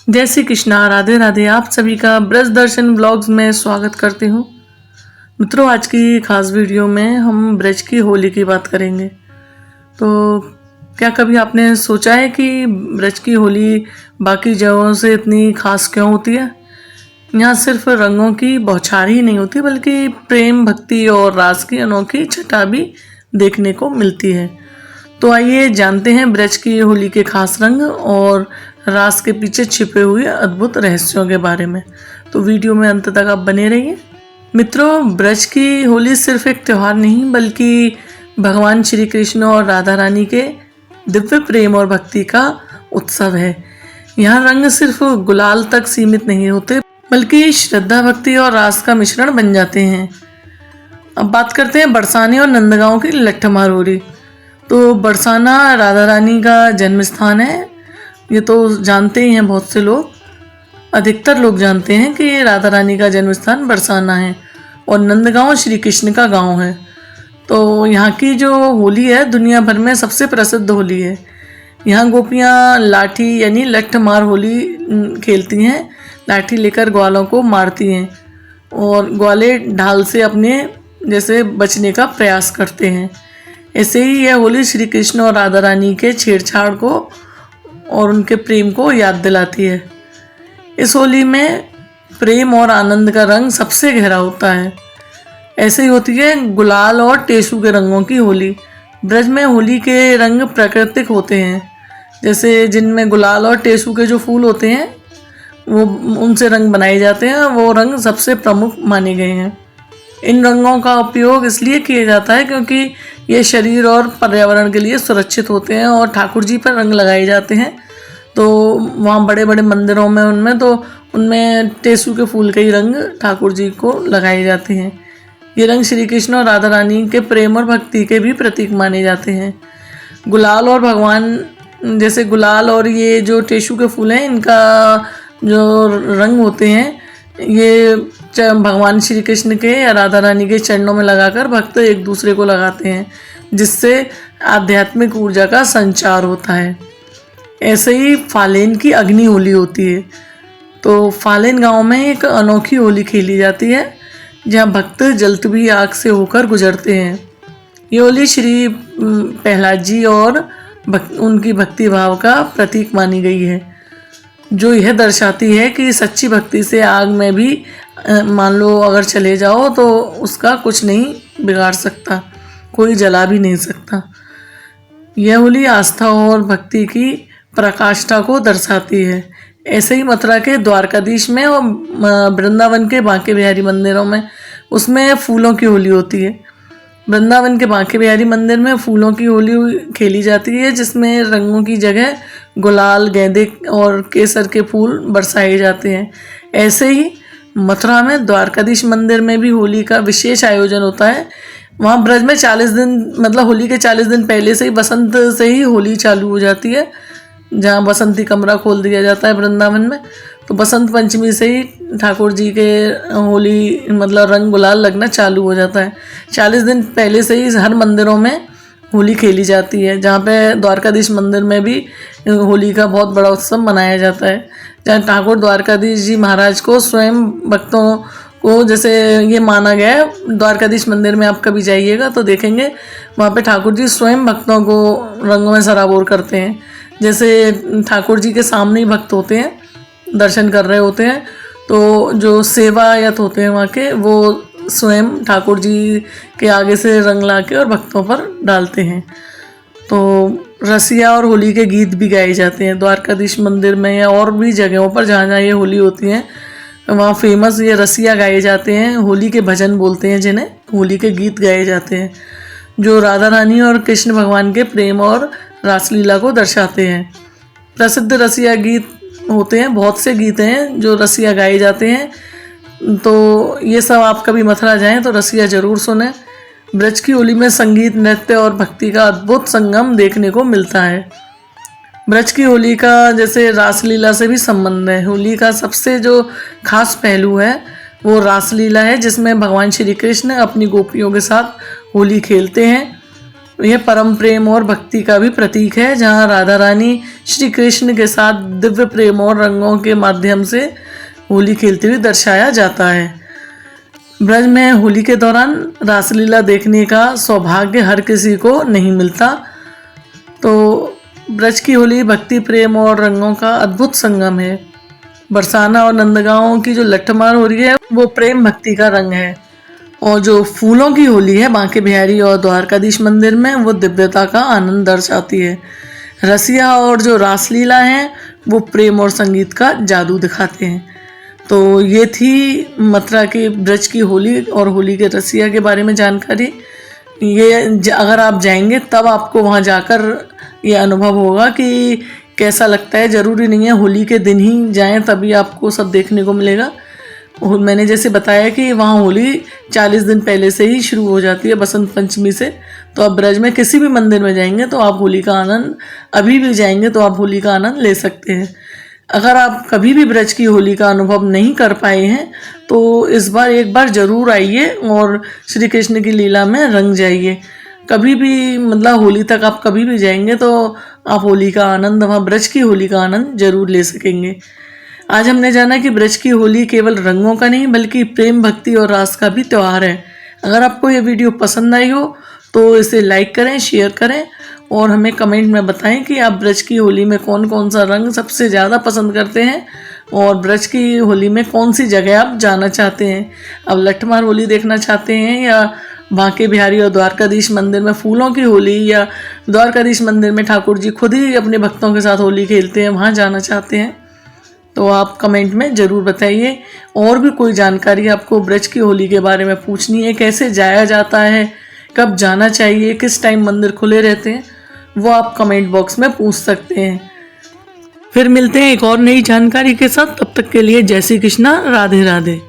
जय श्री कृष्णा, राधे राधे। आप सभी का ब्रज दर्शन ब्लॉग्स में स्वागत करती हूँ। मित्रों, आज की खास वीडियो में हम ब्रज की होली की बात करेंगे। तो क्या कभी आपने सोचा है कि ब्रज की होली बाकी जगहों से इतनी खास क्यों होती है? यहाँ सिर्फ रंगों की बौछार ही नहीं होती, बल्कि प्रेम, भक्ति और रास की अनोखी छटा भी देखने को मिलती है। तो आइए जानते हैं ब्रज की होली के खास रंग और रास के पीछे छिपे हुए अद्भुत रहस्यों के बारे में। तो वीडियो में अंत तक आप बने रहिए। मित्रों, ब्रज की होली सिर्फ एक त्यौहार नहीं, बल्कि भगवान श्री कृष्ण और राधा रानी के दिव्य प्रेम और भक्ति का उत्सव है। यहाँ रंग सिर्फ गुलाल तक सीमित नहीं होते, बल्कि श्रद्धा, भक्ति और रास का मिश्रण बन जाते हैं। अब बात करते हैं बरसाने और नंदगांव की लट्ठमार होली। तो बरसाना राधा रानी का जन्म स्थान है। ये तो जानते ही हैं बहुत से लोग, अधिकतर लोग जानते हैं कि राधा रानी का जन्म स्थान बरसाना है और नंदगांव श्री कृष्ण का गांव है। तो यहाँ की जो होली है दुनिया भर में सबसे प्रसिद्ध होली है। यहाँ गोपियाँ लाठी यानी लठ मार होली खेलती हैं। लाठी लेकर ग्वालों को मारती हैं और ग्वाले ढाल से अपने जैसे बचने का प्रयास करते हैं। ऐसे ही यह होली श्री कृष्ण और राधा रानी के छेड़छाड़ को और उनके प्रेम को याद दिलाती है। इस होली में प्रेम और आनंद का रंग सबसे गहरा होता है। ऐसे ही होती है गुलाल और टेसू के रंगों की होली। ब्रज में होली के रंग प्राकृतिक होते हैं, जैसे जिनमें गुलाल और टेसू के जो फूल होते हैं वो उनसे रंग बनाए जाते हैं। वो रंग सबसे प्रमुख माने गए हैं। इन रंगों का उपयोग इसलिए किया जाता है क्योंकि ये शरीर और पर्यावरण के लिए सुरक्षित होते हैं और ठाकुर जी पर रंग लगाए जाते हैं। तो वहाँ बड़े बड़े मंदिरों में उनमें टेसू के फूल के ही रंग ठाकुर जी को लगाए जाते हैं। ये रंग श्री कृष्ण और राधा रानी के प्रेम और भक्ति के भी प्रतीक माने जाते हैं। गुलाल और भगवान जैसे गुलाल और ये जो टेसू के फूल हैं, इनका जो रंग होते हैं ये भगवान श्री कृष्ण के या राधा रानी के चरणों में लगाकर भक्त एक दूसरे को लगाते हैं, जिससे आध्यात्मिक ऊर्जा का संचार होता है। ऐसे ही फालेन की अग्नि होली होती है। तो फालेन गांव में एक अनोखी होली खेली जाती है, जहां भक्त जलती आग से होकर गुजरते हैं। ये होली श्री प्रहलाद जी और उनकी भक्ति भाव का प्रतीक मानी गई है, जो यह दर्शाती है कि सच्ची भक्ति से आग में भी मान लो अगर चले जाओ तो उसका कुछ नहीं बिगाड़ सकता, कोई जला भी नहीं सकता। यह होली आस्था और भक्ति की प्रकाष्ठा को दर्शाती है। ऐसे ही मथुरा के द्वारकाधीश में और वृंदावन के बांके बिहारी मंदिरों में उसमें फूलों की होली होती है। वृंदावन के बांके बिहारी मंदिर में फूलों की होली खेली जाती है, जिसमें रंगों की जगह गुलाल, गेंदे और केसर के फूल बरसाए जाते हैं। ऐसे ही मथुरा में द्वारकाधीश मंदिर में भी होली का विशेष आयोजन होता है। वहाँ ब्रज में 40 दिन मतलब होली के 40 दिन पहले से ही बसंत से ही होली चालू हो जाती है, जहाँ बसंती कमरा खोल दिया जाता है वृंदावन में। तो बसंत पंचमी से ही ठाकुर जी के होली रंग गुलाल लगना चालू हो जाता है। 40 दिन पहले से ही हर मंदिरों में होली खेली जाती है, जहाँ पे द्वारकाधीश मंदिर में भी होली का बहुत बड़ा उत्सव मनाया जाता है, जहाँ ठाकुर द्वारकाधीश जी महाराज को स्वयं भक्तों को जैसे ये माना गया है। द्वारकाधीश मंदिर में आप कभी जाइएगा तो देखेंगे वहाँ पे ठाकुर जी स्वयं भक्तों को रंगों में सराबोर करते हैं। जैसे ठाकुर जी के सामने ही भक्त होते हैं, दर्शन कर रहे होते हैं, तो जो सेवायत होते हैं वहाँ के वो स्वयं ठाकुर जी के आगे से रंग ला के और भक्तों पर डालते हैं। तो रसिया और होली के गीत भी गाए जाते हैं द्वारकाधीश मंदिर में या और भी जगहों पर जहाँ जहाँ ये होली होती है, वहाँ फेमस ये रसिया गाए जाते हैं। होली के भजन बोलते हैं जिन्हें, होली के गीत गाए जाते हैं, जो राधा रानी और कृष्ण भगवान के प्रेम और रासलीला को दर्शाते हैं। प्रसिद्ध रसिया गीत होते हैं, बहुत से गीत हैं जो रसिया गाए जाते हैं। तो ये सब आप कभी मथुरा जाएं तो रसिया ज़रूर सुने। ब्रज की होली में संगीत, नृत्य और भक्ति का अद्भुत संगम देखने को मिलता है। ब्रज की होली का जैसे रासलीला से भी संबंध है। होली का सबसे जो खास पहलू है वो रासलीला है, जिसमें भगवान श्री कृष्ण अपनी गोपियों के साथ होली खेलते हैं। यह परम प्रेम और भक्ति का भी प्रतीक है, जहाँ राधा रानी श्री कृष्ण के साथ दिव्य प्रेम और रंगों के माध्यम से होली खेलते हुए दर्शाया जाता है। ब्रज में होली के दौरान रासलीला देखने का सौभाग्य हर किसी को नहीं मिलता। तो ब्रज की होली भक्ति, प्रेम और रंगों का अद्भुत संगम है। बरसाना और नंदगांव की जो लट्ठमार हो रही है वो प्रेम भक्ति का रंग है, और जो फूलों की होली है बांके बिहारी और द्वारकाधीश मंदिर में वो दिव्यता का आनंद दर्शाती है। रसिया और जो रासलीला है वो प्रेम और संगीत का जादू दिखाते हैं। तो ये थी मथुरा के ब्रज की होली और होली के रसिया के बारे में जानकारी। ये अगर आप जाएंगे तब आपको वहाँ जाकर ये अनुभव होगा कि कैसा लगता है। ज़रूरी नहीं है होली के दिन ही जाएं तभी आपको सब देखने को मिलेगा। मैंने जैसे बताया कि वहाँ होली 40 दिन पहले से ही शुरू हो जाती है, बसंत पंचमी से। तो आप ब्रज में किसी भी मंदिर में जाएंगे तो आप होली का आनंद, अभी भी जाएंगे तो आप होली का आनंद ले सकते हैं। अगर आप कभी भी ब्रज की होली का अनुभव नहीं कर पाए हैं तो इस बार एक बार ज़रूर आइए और श्री कृष्ण की लीला में रंग जाइए। कभी भी मतलब होली तक आप कभी भी जाएंगे तो आप होली का आनंद, वहाँ ब्रज की होली का आनंद जरूर ले सकेंगे। आज हमने जाना कि ब्रज की होली केवल रंगों का नहीं बल्कि प्रेम, भक्ति और रास का भी त्यौहार है। अगर आपको ये वीडियो पसंद आई हो तो इसे लाइक करें, शेयर करें और हमें कमेंट में बताएं कि आप ब्रज की होली में कौन कौन सा रंग सबसे ज़्यादा पसंद करते हैं और ब्रज की होली में कौन सी जगह आप जाना चाहते हैं। अब लट्ठमार होली देखना चाहते हैं या बांके बिहारी और द्वारकाधीश मंदिर में फूलों की होली, या द्वारकाधीश मंदिर में ठाकुर जी खुद ही अपने भक्तों के साथ होली खेलते हैं, वहाँ जाना चाहते हैं, तो आप कमेंट में ज़रूर बताइए। और भी कोई जानकारी आपको ब्रज की होली के बारे में पूछनी है, कैसे जाया जाता है, कब जाना चाहिए, किस टाइम मंदिर खुले रहते हैं, वो आप कमेंट बॉक्स में पूछ सकते हैं। फिर मिलते हैं एक और नई जानकारी के साथ। तब तक के लिए जय श्री कृष्णा, राधे राधे।